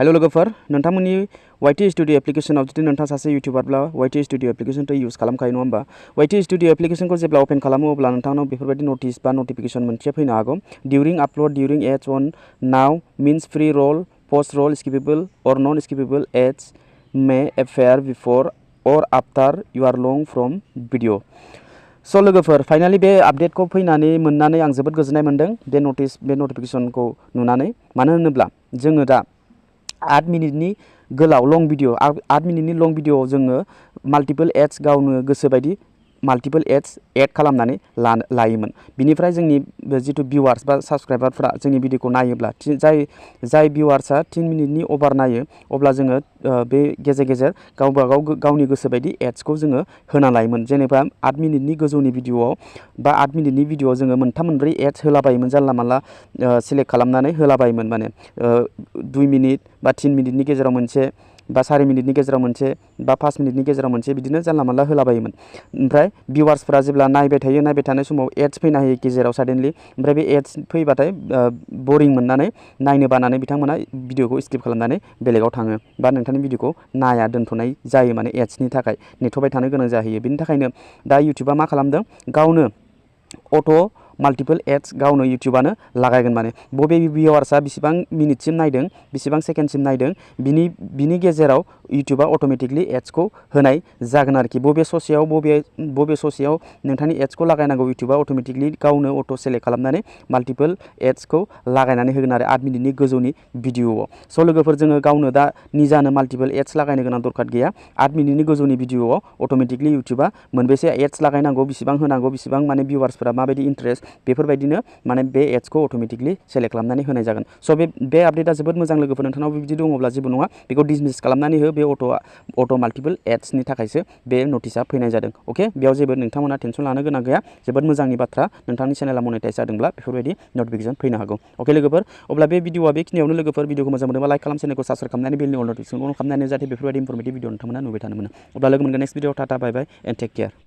Hello लोगोफोर नोंथांमोननि YT studio एप्लिकेशनाव जुदि नोंथाङा सासे यूट्यूबारब्ला YT स्टुडियो एप्लिकेशनखौ यूज खालामखायो नङा होमबा YT स्टुडियो एप्लिकेशनखौ जेब्ला ओपन खालामो अब्ला नोंथांनाव बेफोरबायदि नोटिस बा नोटिफिकेशन मोनसे फैनो हागौ during upload during ads on now means pre roll post roll skippable और non skippable ads may appear before or after you are long from video। सो लोगोफोर फाइनाली बे आपडेटखौ फैनानै मोननानै आं जोबोद गोजोननाय मोनदों बे नोटिफिकेशनखौ नुनानै मानो होनोब्ला जोङो दा 8 मिनिटनि गोलाव लं भिडिअ 8 मिनिटनि लं भिडिअआव जोङो माल्टिपल एड्स गावनो गोसोबायदि माल्टिपल एड्स एड खालामनानै लायोमोन बिनिफ्राय जोंनि जितु भिउआर्स बा साबस्क्राइबारफोरा जोंनि भिडिअखौ नायोब्ला जाय भिउआर्सआ 3 मिनिटनि ओभार नायो अब्ला जोङो बे गेजेर गेजेर गावनि गोसोबायदि एड्सखौ जोङो होना लायोमोन जेनेबा 8 मिनिटनि गोजौनि भिडिअआव बा 8 मिनिटनि भिडिअआव जोङो मोनथाम मोनब्रै एड्स होलाबायोमोन जानला मानला सिलेक्ट खालामनानै होलाबायोमोन माने 2 मिनिट बा 3 मिनिटनि गेजेराव मोनसे बा 4 मिनिटनि गेजेराव मोनसे बा 5 मिनिटनि गेजेराव मोनसे बिदिनो जानला मानला होलाबायोमोन ओमफ्राय भिउआर्सफोरा जेब्ला नायबाय थानाय समाव एड्स फैना होयो गेजेराव साडेनलि ओमफ्राय बे एड्स फैबाथाय बोरिं मोननानै नायनो बानानै बिथांमोना भिडिअखौ स्किप खालामनानै बेलेगाव थाङो बा नोंथांनि भिडिअखौ नाया दोनथ'नाय जायो माने एड्सनि थाखाय नेथ'बाय थानो गोनां जाहैयो बेनि थाखायनो दा यूट्यूबा मा खालामदों गावनो अट' माल्टिपल एड्स गावनो यूट्यूबानो लागायगोन माने बबे भिउआर्सआ बेसेबां मिनिटसिम नायदों बेसेबां सेकेन्डसिम नायदों बिनि गेजेराव यूट्यूबा अट'मेटिकलि एड्सखौ होनाय जागोन आरोखि बबे ससेयाव नोंथांनि एड्सखौ लागायनांगौ यूट्यूबा अट'मेटिकलि गावनो अट' सेलेक्ट खालामनानै माल्टिपल एड्सखौ लागायनानै होगोन आरो 8 मिनिटनि गोजौनि भिडिअआव स' लोगोफोर जोङो गावनो दा निजानो माल्टिपल एड्स लागायनो गोनां दरखार गैया 8 मिनिटनि गोजौनि भिडिअआव अट'मेटिकलि यूट्यूबा मोनबेसे एड्स लागायनांगौ बेसेबां होनांगौ बेसेबां माने भिउआर्सफोरा माबायदि इन्टारेस्ट बेफोरबायदिनो माने बे एड्सखौ अट'मेटिकलि सेलेक्ट खालामनानै होनाय जागोन स' बे आपडेटआ जोबोद मोजां लोगोफोर नोंथांनाव बिदि दङब्ला जेबो नङा बेखौ डिसमिस खालामनानै हो बे अट' माल्टिपल एड्सनि थाखायसो बे नटिसआ फैनाय जादों अके बेयाव जेबो नोंथांमोना टेनसन लानो गोनां गैया जोबोद मोजांनि बाथ्रा नोंथांनि चेनेला मनेटाइज जादोंब्ला बेफोरबायदि नटिफिकेशन फैनो हागौ अके लोगोफोर अब्ला बे भिडिअआ बेखिनियावनो लोगोफोर भिडिअखौ मोजां मोनोबा लाइक खालाम चेनेलखौ साबस्क्राइब खालामनानै बेलनि अल नटिफिकेशनखौ अन खालामनानै जाहाथे बेफोरबायदि इनफरमेटिभ भिडिअ नोंथांमोना नुबाय थानो मोनो अब्ला लोगो मोनगोन next video tata bye bye and take care.